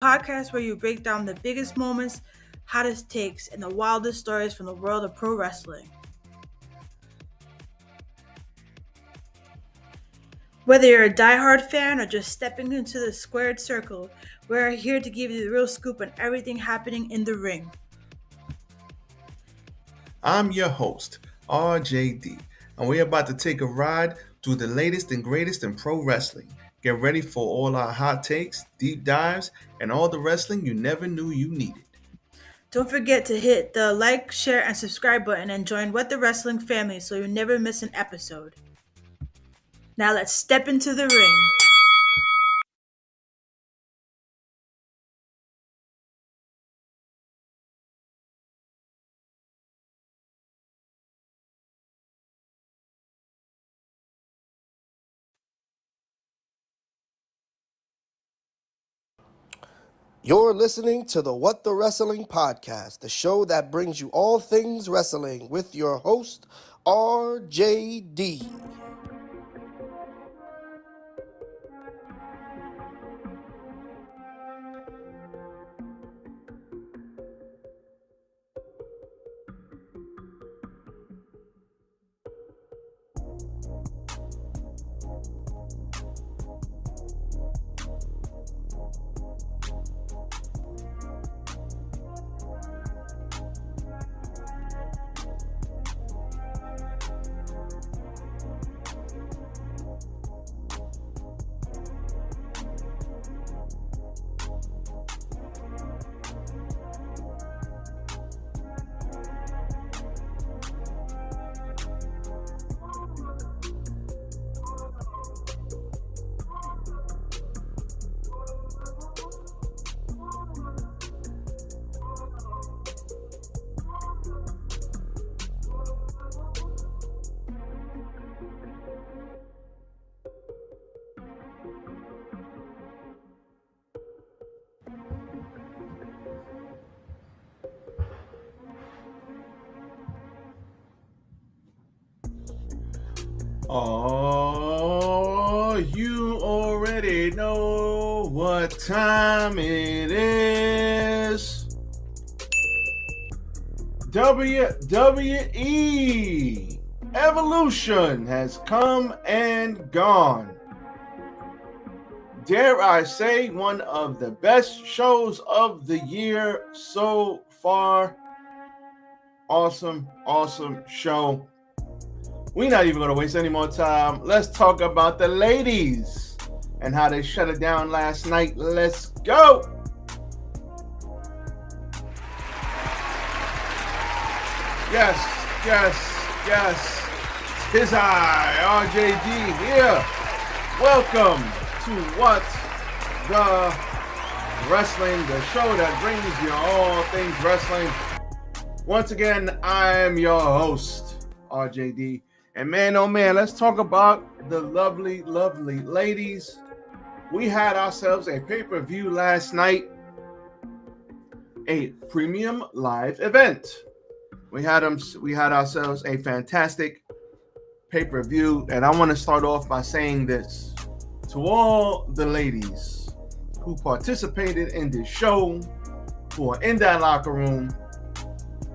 podcast where you break down the biggest moments, hottest takes, and the wildest stories from the world of pro wrestling. Whether you're a diehard fan or just stepping into the squared circle, we're here to give you the real scoop on everything happening in the ring. I'm your host, RJD, and we're about to take a ride through the latest and greatest in pro wrestling. Get ready for all our hot takes, deep dives, and all the wrestling you never knew you needed. Don't forget to hit the like, share, and subscribe button and join What the Wrestling family so you never miss an episode. Now let's step into the ring. You're listening to the What the Wrestling podcast, the show that brings you all things wrestling with your host, RJD. Oh, you already know what time it is. WWE Evolution has come and gone. Dare I say, one of the best shows of the year so far. Awesome show. We're not even going to waste any more time. Let's talk about the ladies and how they shut it down last night. Let's go. Yes. Tis I, RJD here. Welcome to What the Wrestling, the show that brings you all things wrestling. Once again, I am your host, RJD. And man, oh man, let's talk about the lovely ladies. We had ourselves a pay-per-view last night, a premium live event. We had ourselves a fantastic pay-per-view, and I want to start off by saying this to all the ladies who participated in this show, who are in that locker room,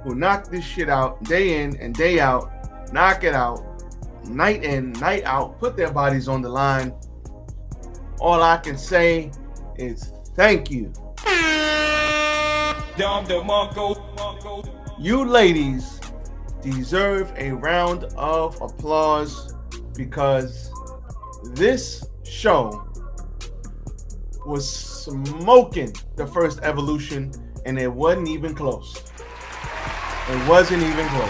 who knock this shit out day in and day out, knock it out, night in, night out, put their bodies on the line. All I can say is thank you. You ladies deserve a round of applause because this show was smoking the first Evolution, and it wasn't even close. It wasn't even close.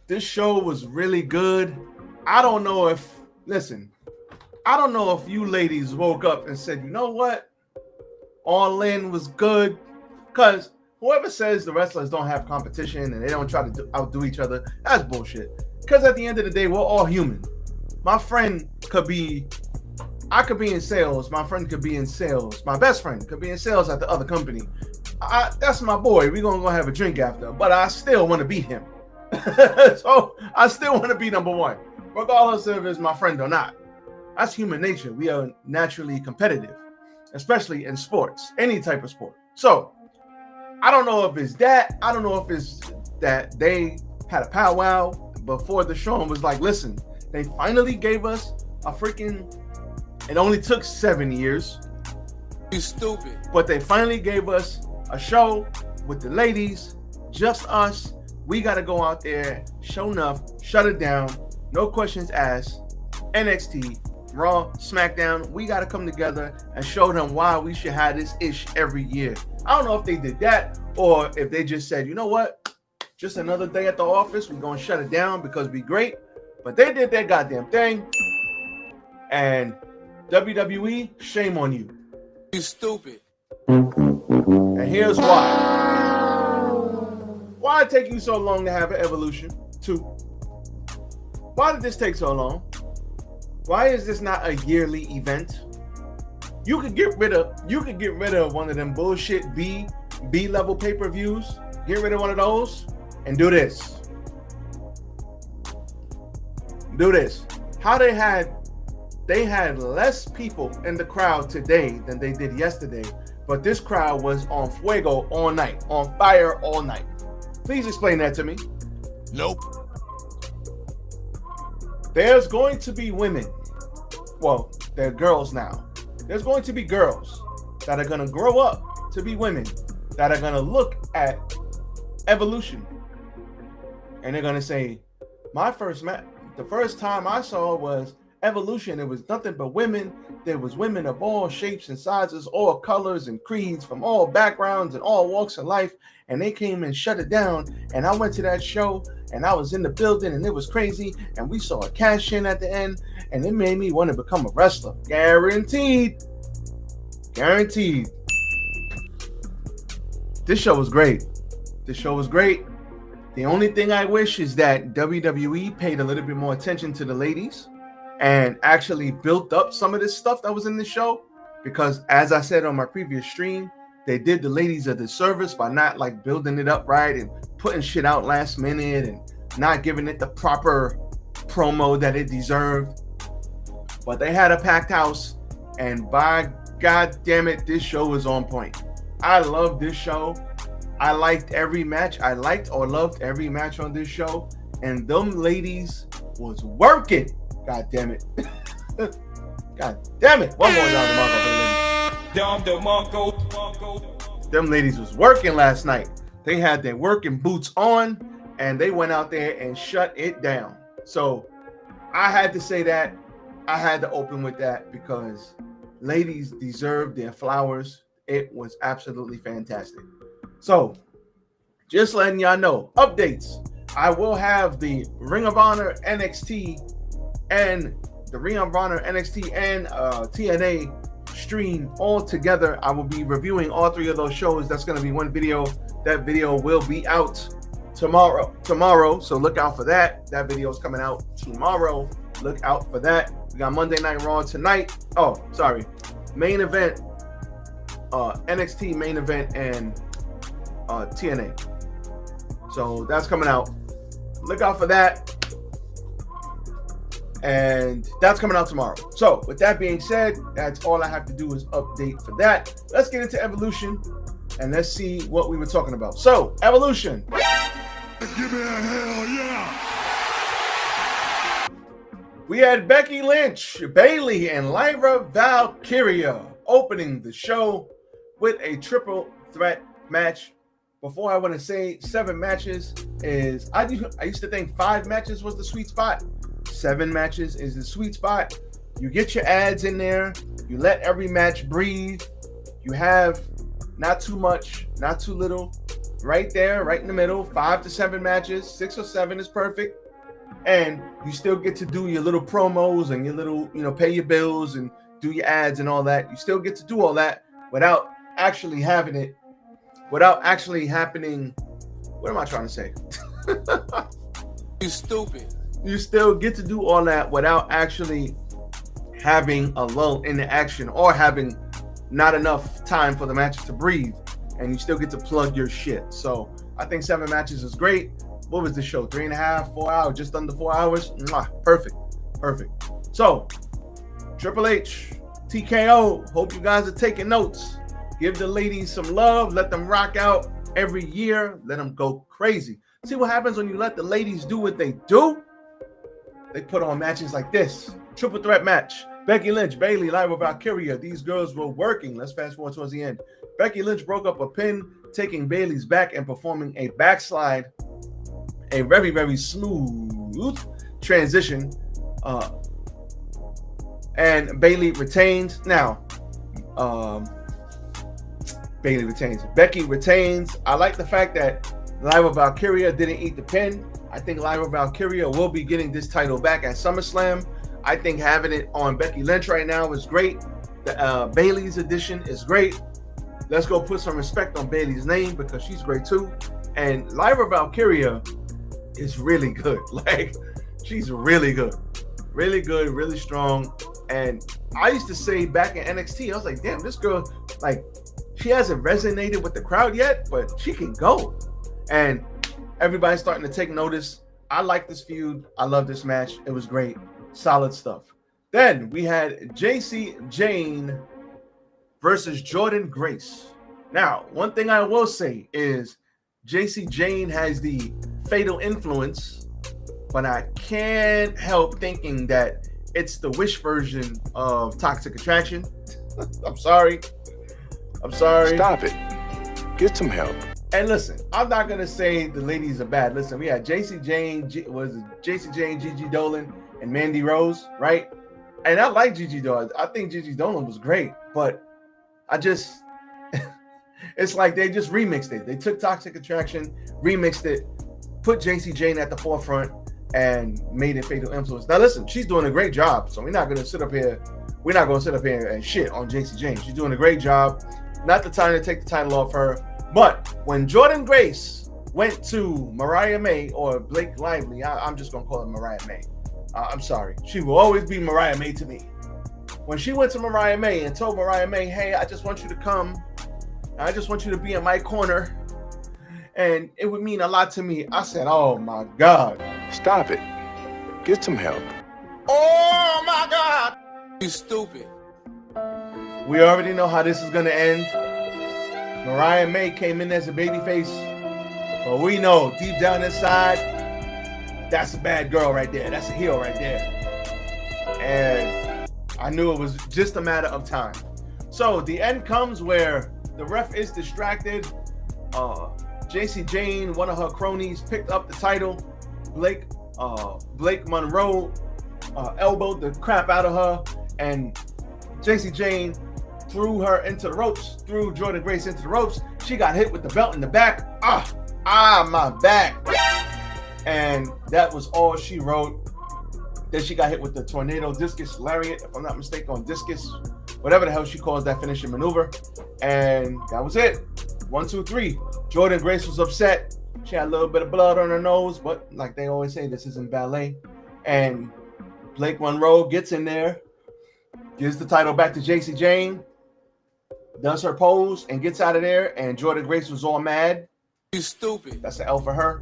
This show was really good. I don't know if you ladies woke up and said, you know what? All In was good. Because whoever says the wrestlers don't have competition and they don't try to outdo each other, that's bullshit. Because at the end of the day, we're all human. I could be in sales. My friend could be in sales. My best friend could be in sales at the other company. That's my boy. We're going to go have a drink after. But I still want to beat him. So I still want to be number one, regardless if it's my friend or not. That's human nature. We are naturally competitive, especially in sports, any type of sport. So I don't know if it's that. I don't know if it's that they had a powwow before the show and was like, listen, they finally gave us a freaking, it only took 7 years. You stupid. But they finally gave us a show with the ladies, just us. We got to go out there, show enough, shut it down, no questions asked. NXT, Raw, SmackDown, we got to come together and show them why we should have this ish every year. I don't know if they did that or if they just said, you know what, just another day at the office, we're going to shut it down because we great. But they did their goddamn thing. And WWE, shame on you. You stupid. And here's why. Why it take you so long to have an Evolution 2? Why did this take so long? Why is this not a yearly event? You could get rid of one of them bullshit B level pay-per-views. Get rid of one of those and do this. Do this. How they had less people in the crowd today than they did yesterday, but this crowd was on fuego all night, on fire all night. Please explain that to me. Nope. There's going to be women. Well, they're girls now. There's going to be girls that are going to grow up to be women that are going to look at Evolution and they're going to say, the first time I saw was Evolution. It was nothing but women. There was women of all shapes and sizes, all colors and creeds, from all backgrounds and all walks of life. And they came and shut it down. And I went to that show and I was in the building and it was crazy. And we saw a cash in at the end and it made me want to become a wrestler. Guaranteed. Guaranteed. This show was great. This show was great. The only thing I wish is that WWE paid a little bit more attention to the ladies and actually built up some of this stuff that was in the show, because as I said on my previous stream, they did the ladies a disservice by not like building it up right and putting shit out last minute and not giving it the proper promo that it deserved. But they had a packed house, and by God damn it, this show was on point. I love this show. I liked every match. I liked or loved every match on this show, and them ladies was working. God damn it. God damn it. One more down the Marco. Them ladies was working last night. They had their working boots on and they went out there and shut it down. So I had to say that. I had to open with that because ladies deserve their flowers. It was absolutely fantastic. So just letting y'all know, updates. I will have the Ring of Honor NXT and TNA stream all together. I will be reviewing all three of those shows. That's going to be one video. That video will be out tomorrow. So look out for that. That video is coming out tomorrow. Look out for that. We got Monday Night Raw tonight. Oh, sorry. Main event, NXT main event and TNA. So that's coming out. Look out for that. And that's coming out tomorrow. So with that being said, that's all I have to do is update for that. Let's get into Evolution and let's see what we were talking about. So Evolution. Give me a hell yeah. We had Becky Lynch, Bayley, and Lyra Valkyria opening the show with a triple threat match. Before I want to say 7 matches is, I used to think 5 matches was the sweet spot. 7 matches is the sweet spot. You get your ads in there. You let every match breathe. You have not too much, not too little. Right there, right in the middle. 5 to 7 matches. 6 or 7 is perfect. And you still get to do your little promos and your little, pay your bills and do your ads and all that. You still get to do all that without actually having it, without actually happening. What am I trying to say? You stupid. You still get to do all that without actually having a lull in the action or having not enough time for the matches to breathe, and you still get to plug your shit. So I think 7 matches is great. What was the show? 3.5, 4 hours, just under 4 hours. Mwah, perfect. So Triple H, TKO. Hope you guys are taking notes. Give the ladies some love. Let them rock out every year. Let them go crazy. See what happens when you let the ladies do what they do? They put on matches like this. Triple threat match. Becky Lynch, Bayley, Lyra Valkyria. These girls were working. Let's fast forward towards the end. Becky Lynch broke up a pin, taking Bayley's back and performing a backslide. A very, very smooth transition. And Bayley retains. Now, Bayley retains. Becky retains. I like the fact that Lyra Valkyria didn't eat the pin. I think Lyra Valkyria will be getting this title back at SummerSlam. I think having it on Becky Lynch right now is great. The Bayley's edition is great. Let's go put some respect on Bayley's name because she's great too. And Lyra Valkyria is really good. Like, she's really good. Really good, really strong. And I used to say back in NXT, I was like, damn, this girl, like, she hasn't resonated with the crowd yet, but she can go. And everybody's starting to take notice. I like this feud. I love this match. It was great. Solid stuff. Then we had JC Jane versus Jordynne Grace. Now, one thing I will say is JC Jane has the fatal influence, but I can't help thinking that it's the Wish version of Toxic Attraction. I'm sorry. Stop it. Get some help. And listen, I'm not gonna say the ladies are bad. Listen, we had JC Jane, Gigi Dolan, and Mandy Rose, right? And I like Gigi Dolan. I think Gigi Dolan was great, but it's like they just remixed it. They took Toxic Attraction, remixed it, put JC Jane at the forefront, and made it Fatal Influence. Now listen, she's doing a great job, so we're not gonna sit up here and shit on JC Jane. She's doing a great job. Not the time to take the title off her. But when Jordynne Grace went to Mariah May or Blake Lively, I'm just going to call her Mariah May. I'm sorry. She will always be Mariah May to me. When she went to Mariah May and told Mariah May, hey, I just want you to come. I just want you to be in my corner. And it would mean a lot to me. I said, oh, my God. Stop it. Get some help. Oh, my God. You stupid. We already know how this is going to end. Mariah May came in as a babyface, but we know deep down inside, that's a bad girl right there. That's a heel right there. And I knew it was just a matter of time. So the end comes where the ref is distracted. JC Jane, one of her cronies, picked up the title. Blake Monroe elbowed the crap out of her, and JC Jane threw her into the ropes, threw Jordynne Grace into the ropes. She got hit with the belt in the back. My back. And that was all she wrote. Then she got hit with the tornado discus lariat, if I'm not mistaken, on discus, whatever the hell she calls that finishing maneuver. And that was it. 1, 2, 3. Jordynne Grace was upset. She had a little bit of blood on her nose, but like they always say, this isn't ballet. And Blake Monroe gets in there, gives the title back to JC Jane, does her pose, and gets out of there. And Jordynne Grace was all mad. You stupid. That's an L for her.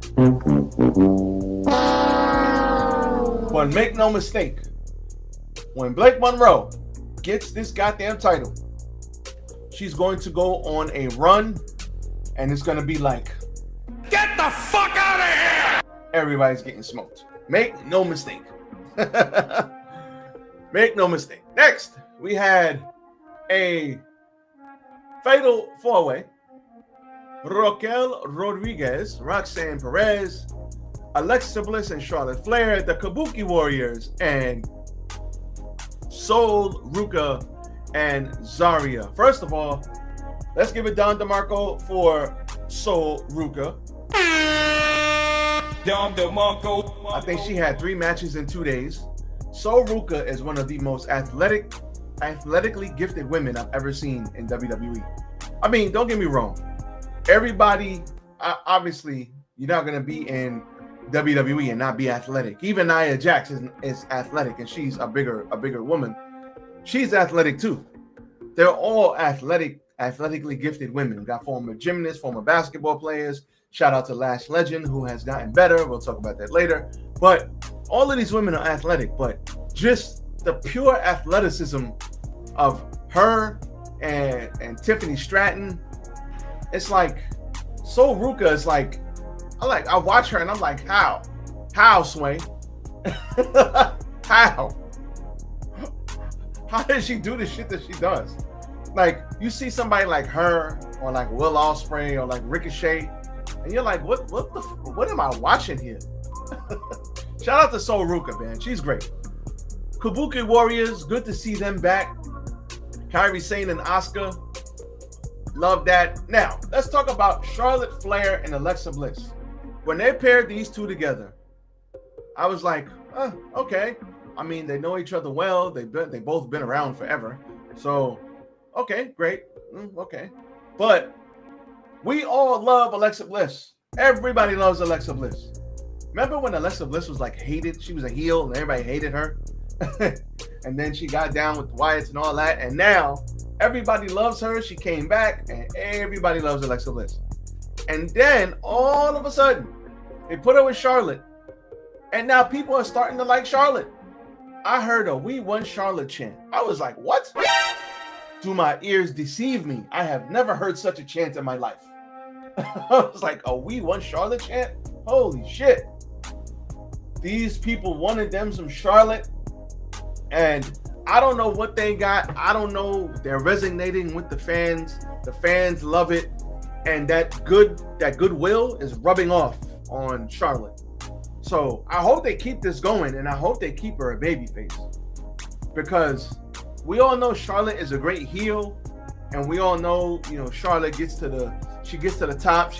But make no mistake, when Blake Monroe gets this goddamn title, she's going to go on a run, and it's going to be like, Get the fuck out of here! Everybody's getting smoked. Make no mistake. Make no mistake. Next, we had a fatal four-way. Raquel Rodriguez, Roxanne Perez, Alexa Bliss and Charlotte Flair, the Kabuki Warriors, and Sol Ruka and Zarya. First of all, let's give it Don DeMarco for Sol Ruka. I think she had 3 matches in 2 days. Sol Ruka is one of the most athletically gifted women I've ever seen in WWE. I mean, don't get me wrong. Everybody, obviously, you're not going to be in WWE and not be athletic. Even Nia Jax is athletic, and she's a bigger woman. She's athletic too. They're all athletically gifted women. We got former gymnasts, former basketball players. Shout out to Lash Legend, who has gotten better. We'll talk about that later. But all of these women are athletic, but just the pure athleticism of her and Tiffany Stratton. It's like Sol Ruka is like I watch her and I'm like, how Sway? How does she do the shit that she does? Like, you see somebody like her or like Will Ospreay or like Ricochet, and you're like, what am I watching here? Shout out to Sol Ruka, man. She's great. Kabuki Warriors, good to see them back. Kairi Sane and Asuka, love that. Now, let's talk about Charlotte Flair and Alexa Bliss. When they paired these two together, I was like, okay. I mean, they know each other well. They both been around forever. So, okay, great. Okay. But we all love Alexa Bliss. Everybody loves Alexa Bliss. Remember when Alexa Bliss was like hated? She was a heel and everybody hated her. And then she got down with the Wyatts and all that. And now everybody loves her. She came back and everybody loves Alexa Bliss. And then all of a sudden, they put her with Charlotte. And now people are starting to like Charlotte. I heard a "We Want Charlotte" chant. I was like, what? Do my ears deceive me? I have never heard such a chant in my life. I was like, a "We Want Charlotte" chant? Holy shit. These people wanted them some Charlotte. And I don't know what they got. I don't know. They're resonating with the fans. The fans love it. And that goodwill is rubbing off on Charlotte. So I hope they keep this going, and I hope they keep her a babyface, because we all know Charlotte is a great heel, and we all know, Charlotte gets to the top.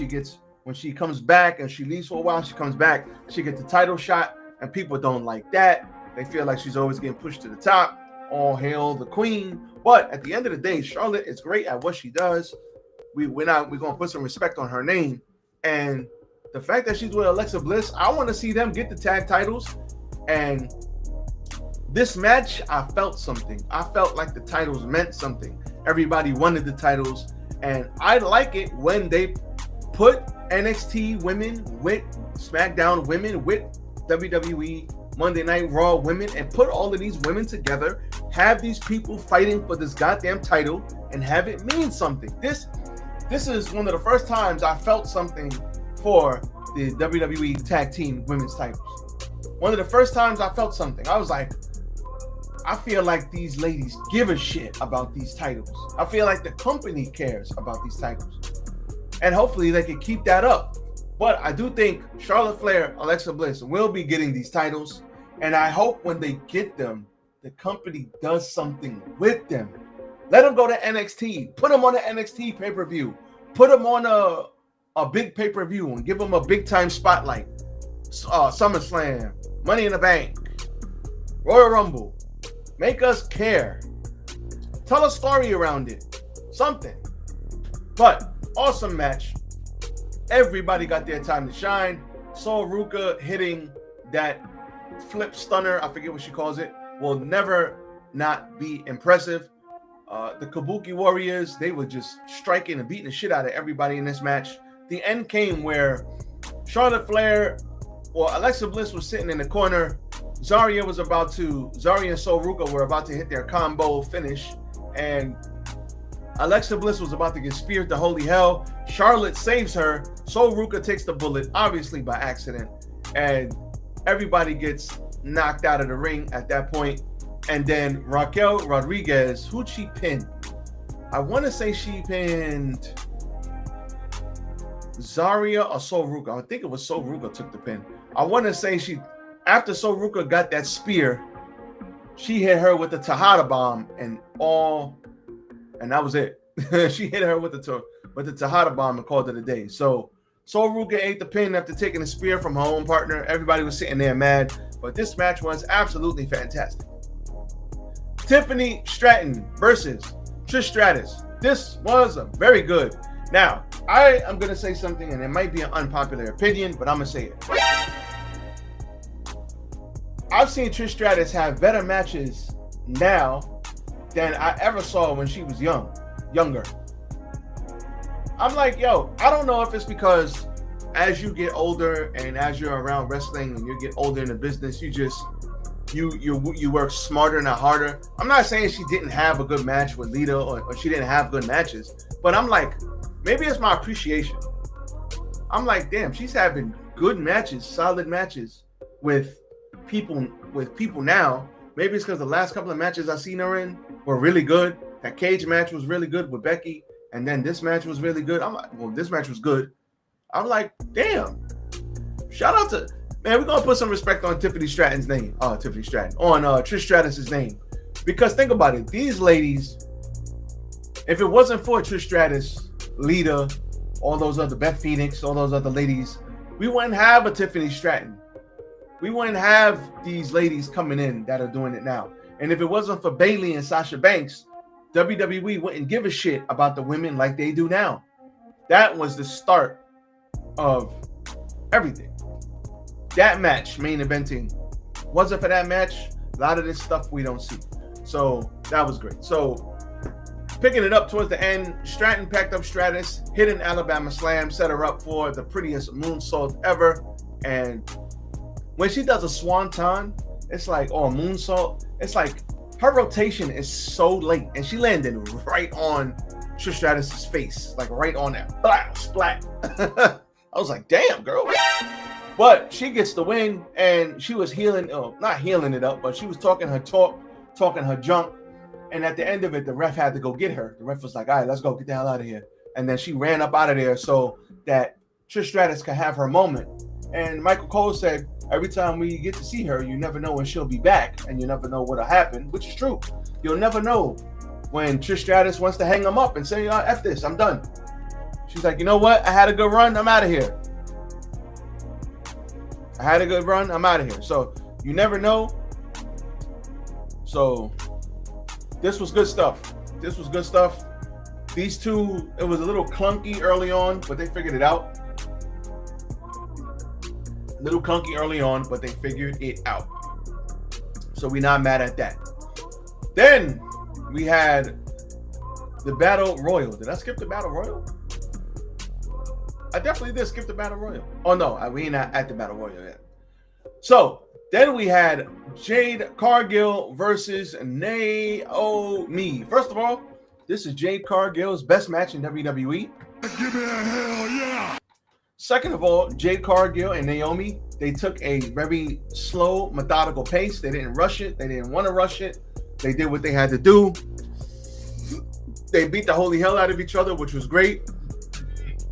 When she comes back and she leaves for a while, she comes back, she gets the title shot, and people don't like that. They feel like she's always getting pushed to the top. All hail the queen. But at the end of the day, Charlotte is great at what she does. We're gonna put some respect on her name, and the fact that she's with Alexa Bliss, I want to see them get the tag titles. And this match, I felt something. I felt like the titles meant something. Everybody wanted the titles. And I like it when they put NXT women with SmackDown women with WWE Monday Night Raw women, and put all of these women together, have these people fighting for this goddamn title, and have it mean something. This is one of the first times I felt something for the WWE Tag Team Women's titles. One of the first times I felt something. I was like, I feel like these ladies give a shit about these titles. I feel like the company cares about these titles. And hopefully they can keep that up. But I do think Charlotte Flair, Alexa Bliss will be getting these titles. And I hope when they get them, the company does something with them. Let them go to NXT. Put them on the NXT pay-per-view. Put them on a big pay-per-view and give them a big-time spotlight. SummerSlam, Money in the Bank, Royal Rumble. Make us care. Tell a story around it. Something. But awesome match. Everybody got their time to shine. Sol Ruka hitting that flip stunner, I forget what she calls it, will never not be impressive. The Kabuki Warriors, they were just striking and beating the shit out of everybody in this match. The end came where Alexa Bliss was sitting in the corner. Zarya and Sol Ruka were about to hit their combo finish, and Alexa Bliss was about to get speared to holy hell. Charlotte saves her. Sol Ruka takes the bullet, obviously by accident, and everybody gets knocked out of the ring at that point. And then Raquel Rodriguez, who'd she pin? I want to say she pinned Zarya or Sol Ruka. I think it was Sol Ruka took the pin. I want to say after Sol Ruka got that spear, she hit her with the Tejada bomb and that was it. She hit her with the Tejada bomb and called it a day. So Sol Ruka ate the pin after taking a spear from her own partner. Everybody was sitting there mad, but this match was absolutely fantastic. Tiffany Stratton versus Trish Stratus. This was very good. Now, I am going to say something, and it might be an unpopular opinion, but I'm going to say it. I've seen Trish Stratus have better matches now than I ever saw when she was younger. I'm like, yo, I don't know if it's because as you get older and as you're around wrestling and you get older in the business, you work smarter, not harder. I'm not saying she didn't have a good match with Lita or she didn't have good matches, but I'm like, maybe it's my appreciation. I'm like, damn, she's having good matches, solid matches with people now. Maybe it's because the last couple of matches I've seen her in were really good. That cage match was really good with Becky, and then this match was really good. I'm like, well, this match was good. I'm like, damn. Shout out to, man, we're going to put some respect on Tiffany Stratton's name. On Trish Stratus's name. Because think about it. These ladies, if it wasn't for Trish Stratus, Lita, all those other, Beth Phoenix, all those other ladies, we wouldn't have a Tiffany Stratton. We wouldn't have these ladies coming in that are doing it now. And if it wasn't for Bayley and Sasha Banks, WWE wouldn't give a shit about the women like they do now. That was the start of everything. That match, main eventing, wasn't for that match, a lot of this stuff we don't see. So that was great. So picking it up towards the end, Stratton packed up Stratus, hit an Alabama slam, set her up for the prettiest moonsault ever. And when she does a swanton, it's like, oh, moonsault. It's like her rotation is so late, and she landed right on Trish Stratus's face, like right on that. Splat. I was like, damn, girl. But she gets the win, and she was not healing it up, but she was talking her talk, talking her junk. And at the end of it, the ref had to go get her. The ref was like, all right, let's go, get the hell out of here. And then she ran up out of there so that Trish Stratus could have her moment. And Michael Cole said, every time we get to see her, you never know when she'll be back, and you never know what'll happen, which is true. You'll never know when Trish Stratus wants to hang him up and say, F this, I'm done. She's like, you know what? I had a good run. I'm out of here. So you never know. So this was good stuff. These two, it was a little clunky early on, but they figured it out. So we're not mad at that. Then we had the Battle Royal. Did I skip the Battle Royal? I definitely did skip the Battle Royal. Oh, no, we ain't at the Battle Royal yet. So then we had Jade Cargill versus Naomi. First of all, this is Jade Cargill's best match in WWE. Give me a hell yeah! Second of all, Jade Cargill and Naomi, they took a very slow, methodical pace. They didn't rush it. They didn't want to rush it. They did what they had to do. They beat the holy hell out of each other, which was great.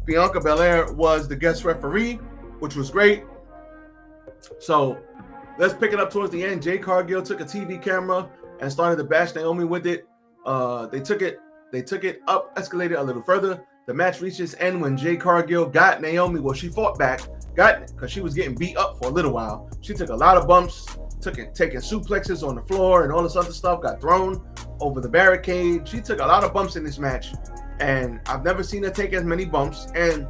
Bianca Belair was the guest referee, which was great. So let's pick it up towards the end. Jade Cargill took a TV camera and started to bash Naomi with it. They took it up, escalated a little further. The match reached its end when Jade Cargill got Naomi. Well, she fought back, because she was getting beat up for a little while. She took a lot of bumps, taking suplexes on the floor and all this other stuff, got thrown over the barricade. She took a lot of bumps in this match, and I've never seen her take as many bumps, and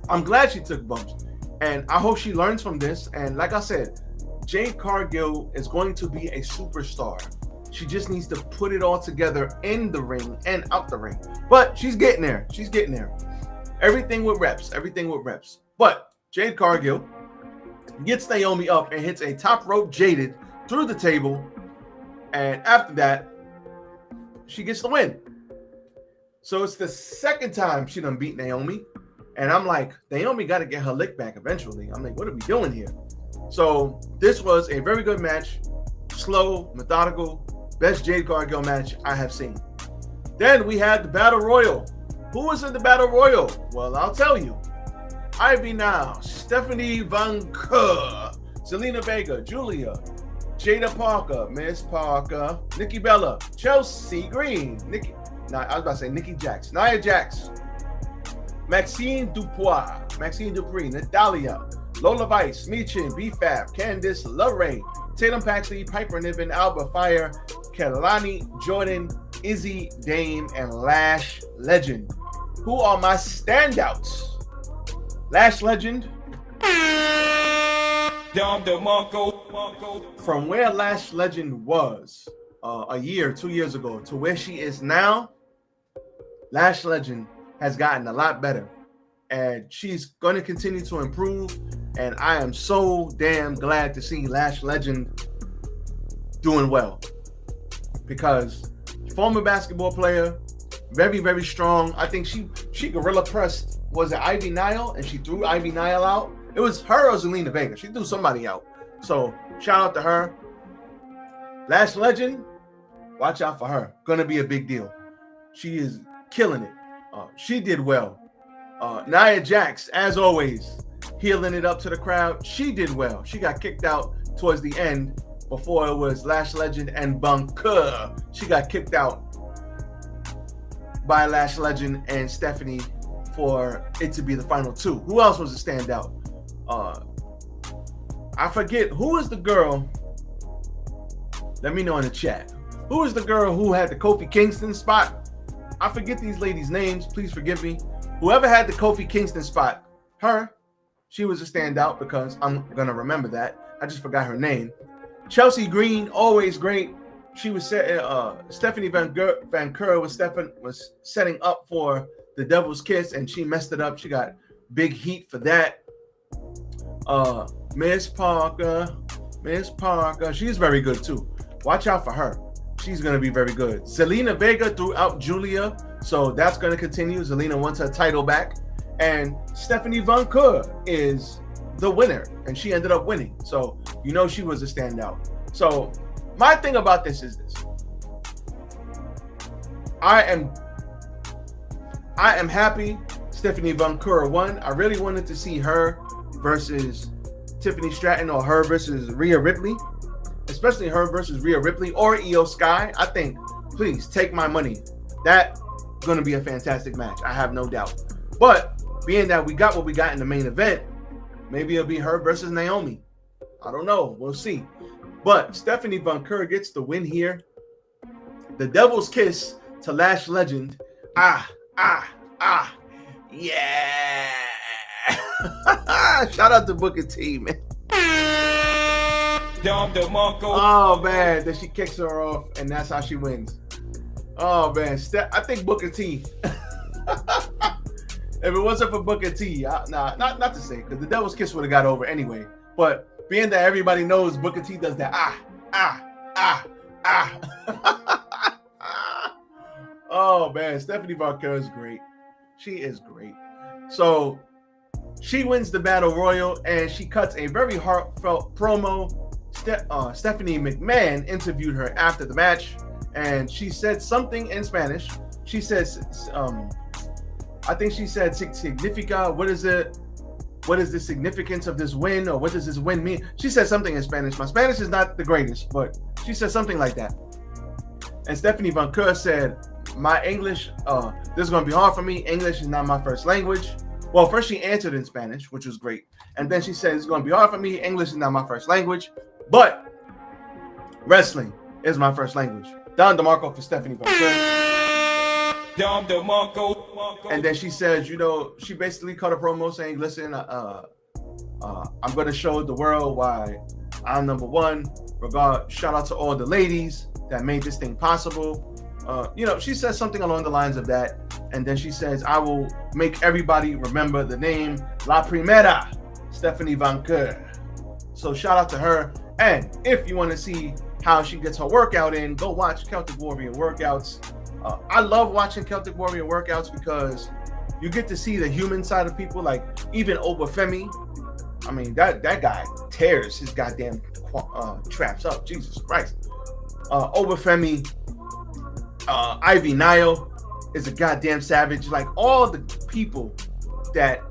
I'm glad she took bumps. And I hope she learns from this. And like I said, Jade Cargill is going to be a superstar. She just needs to put it all together in the ring and out the ring. But she's getting there. Everything with reps. But Jade Cargill gets Naomi up and hits a top rope jaded through the table. And after that, she gets the win. So it's the second time she done beat Naomi. And I'm like, Naomi got to get her lick back eventually. I'm like, what are we doing here? So this was a very good match. Slow, methodical, best Jade Cargill match I have seen. Then we had the Battle Royal. Who was in the Battle Royal? Well, I'll tell you. Ivy Now, Stephanie Van Kerr, Zelina Vega, Julia, Jada Parker, Miss Parker, Nikki Bella, Chelsea Green, Nikki Jax, Nia Jax, Maxine Dupree, Natalia, Lola Vice, Michin, B-Fab, Candice LeRae, Tatum Paxley, Piper Niven, Alba Fire, Kelani Jordan, Izzy Dame, and Lash Legend. Who are my standouts? Lash Legend. From where Lash Legend was a year, 2 years ago, to where she is now, Lash Legend has gotten a lot better. And she's going to continue to improve. And I am so damn glad to see Lash Legend doing well because former basketball player, very, very strong. I think she gorilla pressed, was it Ivy Nile? And she threw Ivy Nile out. It was her or Zelina Vega. She threw somebody out. So shout out to her. Lash Legend, watch out for her. Gonna be a big deal. She is killing it. She did well. Nia Jax, as always, healing it up to the crowd. She did well. She got kicked out towards the end before it was Lash Legend and Bunker. She got kicked out by Lash Legend and Stephanie for it to be the final two. Who else was a standout? I forget who is the girl. Let me know in the chat. Who is the girl who had the Kofi Kingston spot? I forget these ladies' names. Please forgive me. Whoever had the Kofi Kingston spot, her, she was a standout because I'm gonna remember that. I just forgot her name. Chelsea Green, always great. She was Stephanie Van Keur was setting up for the Devil's Kiss, and she messed it up. She got big heat for that. Miss Parker, she's very good too. Watch out for her. She's gonna be very good. Zelina Vega threw out Julia, so that's gonna continue. Zelina wants her title back, and Stephanie Van Keur is the winner, and she ended up winning. So you know she was a standout. So my thing about this is this. I am happy Stephanie Van Keur won. I really wanted to see her versus Tiffany Stratton or her versus Rhea Ripley, especially her versus Rhea Ripley or Io Sky. I think, please take my money. That's going to be a fantastic match. I have no doubt. But being that we got what we got in the main event, maybe it'll be her versus Naomi. I don't know. We'll see. But Stephanie Van Keur gets the win here. The Devil's Kiss to Lash Legend. Yeah. Shout out to Booker T, man. Oh, man. Then she kicks her off, and that's how she wins. Oh, man. I think Booker T. If it wasn't for Booker T, not to say, because the Devil's Kiss would have got over anyway. But being that everybody knows Booker T does that, Oh, man. Stephanie Van Keur is great. She is great. So she wins the Battle Royal, and she cuts a very heartfelt promo. Stephanie McMahon interviewed her after the match, and she said something in Spanish. She says, I think she said significa. What is it? What is the significance of this win, or what does this win mean? She said something in Spanish. My Spanish is not the greatest, but she said something like that. And Stephanie Van Keur said, my English, this is going to be hard for me. English is not my first language. Well, first she answered in Spanish, which was great. And then she said, it's going to be hard for me. English is not my first language, but wrestling is my first language. Don DeMarco for Stephanie Van Keur. Don DeMarco. And then she says, you know, she basically cut a promo saying, listen, I'm going to show the world why I'm number one. Shout out to all the ladies that made this thing possible. You know, she says something along the lines of that. And then she says, I will make everybody remember the name La Primera, Stephanie Van Keur. So shout out to her. And if you want to see how she gets her workout in, go watch Celtic Warrior workouts. I love watching Celtic Warrior workouts because you get to see the human side of people, like even Obafemi. I mean, that guy tears his goddamn traps up. Jesus Christ. Obafemi, Ivy Nile is a goddamn savage. Like all the people that,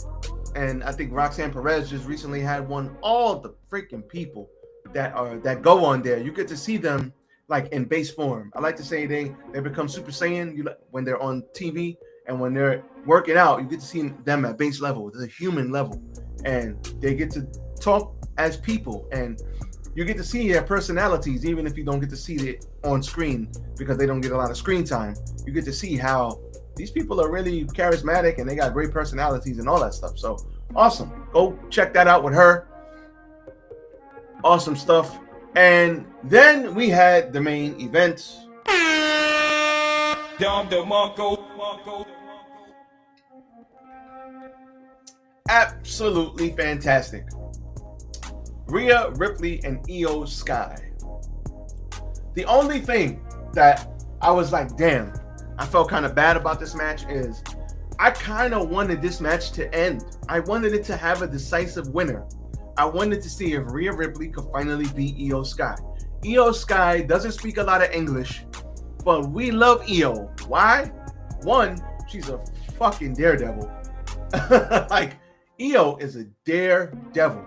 and I think Roxanne Perez just recently had one. All the freaking people that go on there, you get to see them like in base form. I like to say they become Super Saiyan when they're on TV, and when they're working out, you get to see them at base level, the human level, and they get to talk as people, and you get to see their personalities, even if you don't get to see it on screen because they don't get a lot of screen time. You get to see how these people are really charismatic and they got great personalities and all that stuff. So awesome. Go check that out with her. Awesome stuff. And then we had the main event. Absolutely fantastic. Rhea Ripley and Io Sky. The only thing that I was like, damn, I felt kind of bad about this match is I kind of wanted this match to end. I wanted it to have a decisive winner. I wanted to see if Rhea Ripley could finally beat Io Sky. Io Sky doesn't speak a lot of English, but we love Io. Why? One, she's a fucking daredevil. Like, Io is a daredevil.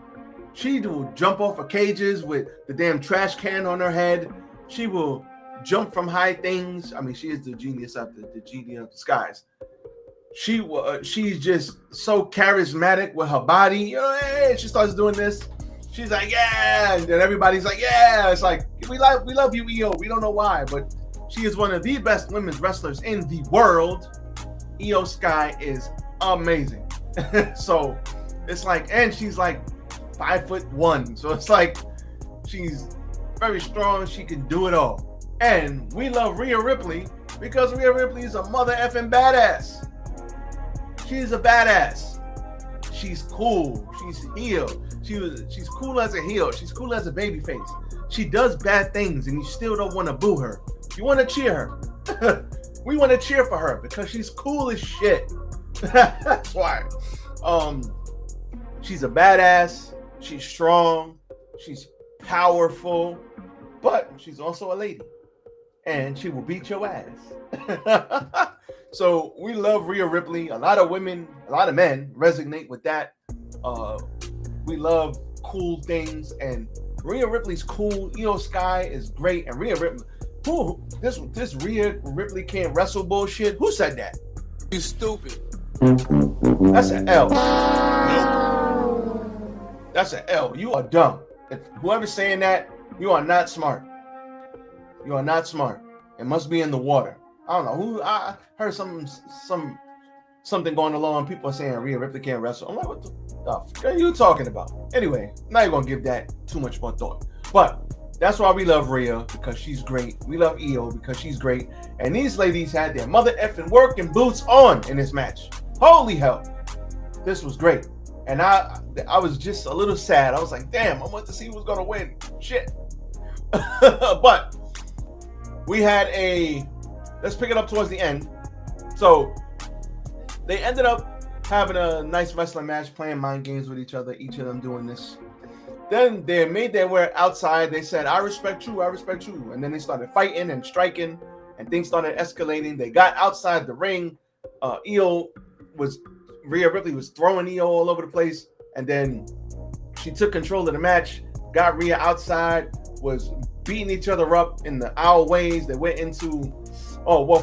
She will jump off of cages with the damn trash can on her head. She will jump from high things. I mean, she is the genius of the genie of the skies. She's just so charismatic with her body. You know, hey, she starts doing this. She's like, yeah, and then everybody's like, yeah. It's like we love you, Io. We don't know why, but she is one of the best women's wrestlers in the world. Io Sky is amazing. So it's like, and she's like 5'1", so it's like she's very strong. She can do it all. And we love Rhea Ripley because Rhea Ripley is a mother effing badass. She's a badass. She's cool. She's heel. She's cool as a heel. She's cool as a babyface. She does bad things and you still don't want to boo her. You want to cheer her. We want to cheer for her because she's cool as shit. That's why. She's a badass. She's strong. She's powerful. But she's also a lady. And she will beat your ass. So we love Rhea Ripley. A lot of women, a lot of men resonate with that. We love cool things, and Rhea Ripley's cool. Io Sky is great, and Rhea Ripley. This Rhea Ripley can't wrestle bullshit? Who said that? You stupid. That's an L. Nope. That's an L. You are dumb. If whoever's saying that, you are not smart. You are not smart. It must be in the water. I don't know who. I heard something going along. People are saying Rhea Ripley can't wrestle. I'm like, what the fuck are you talking about? Anyway, not even gonna give that too much more thought. But that's why we love Rhea, because she's great. We love Io because she's great. And these ladies had their mother effing working boots on in this match. Holy hell, this was great. And I was just a little sad. I was like, damn, I want to see who's gonna win. Shit. But we had let's pick it up towards the end. So they ended up having a nice wrestling match, playing mind games with each other, each of them doing this. Then they made their way outside. They said, I respect you, I respect you. And then they started fighting and striking, and things started escalating. They got outside the ring. Rhea Ripley was throwing Io all over the place. And then she took control of the match, got Rhea outside, was beating each other up in the aisleways. They went into,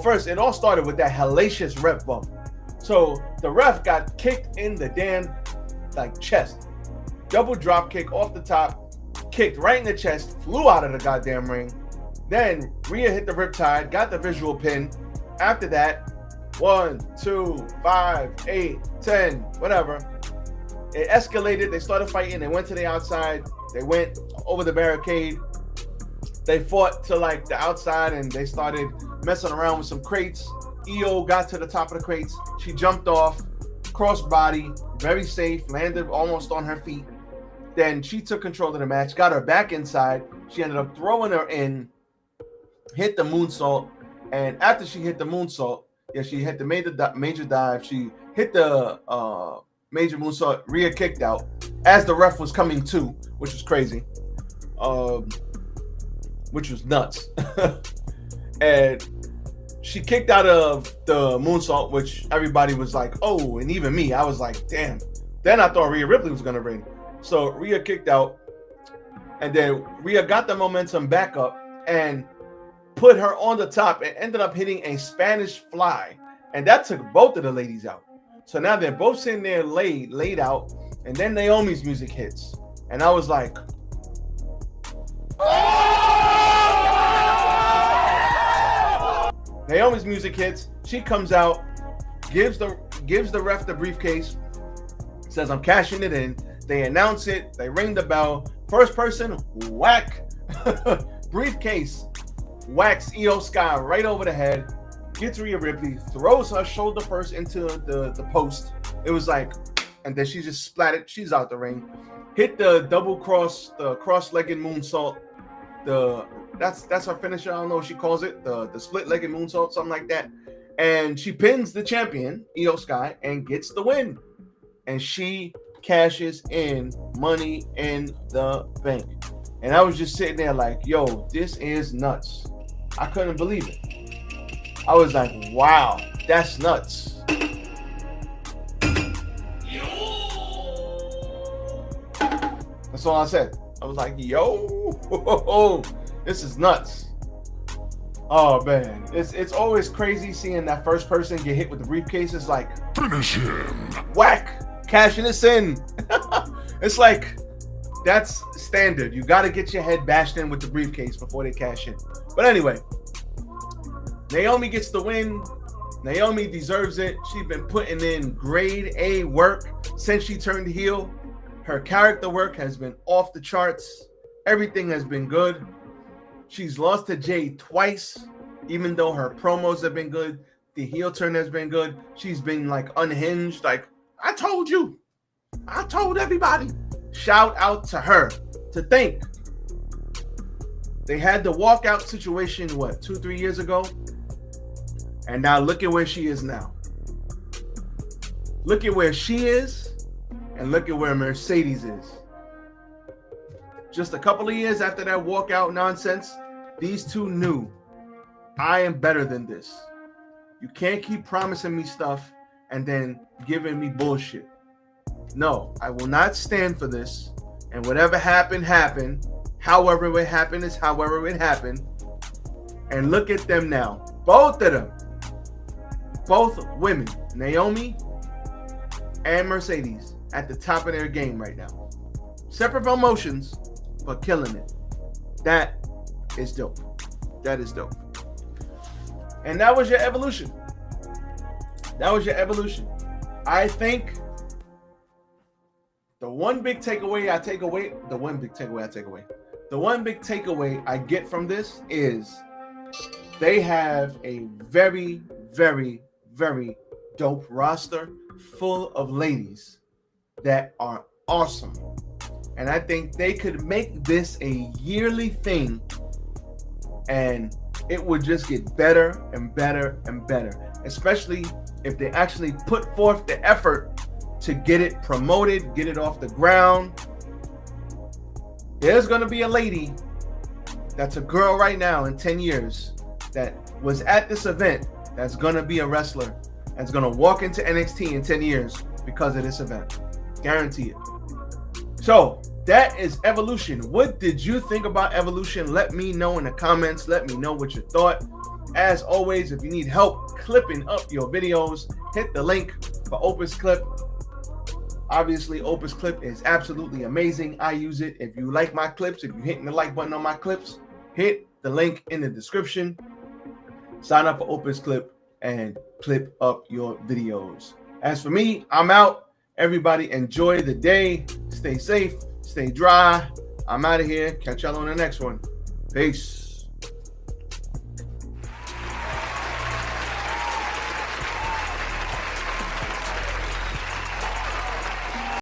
first, it all started with that hellacious ref bump. So the ref got kicked in the damn chest. Double drop kick off the top, kicked right in the chest, flew out of the goddamn ring. Then Rhea hit the riptide, got the visual pin. After that, 1, 2, 5, 8, 10, whatever. It escalated. They started fighting. They went to the outside. They went over the barricade. They fought to the outside, and they started messing around with some crates. Io got to the top of the crates. She jumped off, crossbody, very safe, landed almost on her feet. Then she took control of the match, got her back inside. She ended up throwing her in, hit the moonsault, and after she hit the moonsault, she hit the major dive. She hit the major moonsault. Rhea kicked out as the ref was coming to, which was crazy, which was nuts. And she kicked out of the moonsault, which everybody was like, oh, and even me, I was like, damn. Then I thought Rhea Ripley was going to win. So Rhea kicked out, and then Rhea got the momentum back up and put her on the top and ended up hitting a Spanish fly. And that took both of the ladies out. So now they're both sitting there laid out, and then Naomi's music hits. And I was like, Naomi's music hits. She comes out, gives the ref the briefcase, says, I'm cashing it in. They announce it. They ring the bell. First person, whack. Briefcase, whacks Io Sky right over the head. Gets Rhea Ripley, throws her shoulder first into the post. It was like, and then she just splatted. She's out the ring. Hit the double cross, the cross-legged moonsault. The That's her finisher. I don't know what she calls it, the split-legged moonsault, something like that. And she pins the champion, Io Sky, and gets the win. And she cashes in Money in the Bank. And I was just sitting there like, yo, this is nuts. I couldn't believe it. I was like, wow, that's nuts. That's all I said. I was like, yo, this is nuts. Oh man, it's always crazy seeing that first person get hit with the briefcase. It's like, Finish him. whack, cashing this in. It's like, that's standard. You got to get your head bashed in with the briefcase before they cash in. But anyway, Naomi gets the win. Naomi deserves it. She's been putting in grade A work since she turned heel. Her character work has been off the charts. Everything has been good. She's lost to Jade twice, even though her promos have been good. The heel turn has been good. She's been like unhinged. Like, I told you. I told everybody. Shout out to her. To think. They had the walkout situation, 2-3 years ago? And now look at where she is now. Look at where she is, and look at where Mercedes is. Just a couple of years after that walkout nonsense, these two knew, I am better than this. You can't keep promising me stuff and then giving me bullshit. No, I will not stand for this. And whatever happened, happened. However it happened is however it happened. And look at them now. Both of them. Both women, Naomi and Mercedes, at the top of their game right now. Separate promotions, but killing it. That is dope. That is dope. And that was your evolution. That was your evolution. I think the one big takeaway I get from this is they have a very, very, very dope roster full of ladies that are awesome. And I think they could make this a yearly thing, and it would just get better and better and better, especially if they actually put forth the effort to get it promoted, get it off the ground. There's going to be a lady that's a girl right now in 10 years that was at this event that's going to be a wrestler, that's going to walk into NXT in 10 years because of this event. Guarantee it. So that is Evolution. What did you think about Evolution? Let me know in the comments. Let me know what you thought. As always, if you need help clipping up your videos, hit the link for Opus Clip. Obviously, Opus Clip is absolutely amazing. I use it. If you like my clips, if you're hitting the like button on my clips, hit the link in the description. Sign up for Opus Clip and clip up your videos. As for me, I'm out. Everybody enjoy the day. Stay safe. Stay dry. I'm out of here. Catch y'all on the next one. Peace.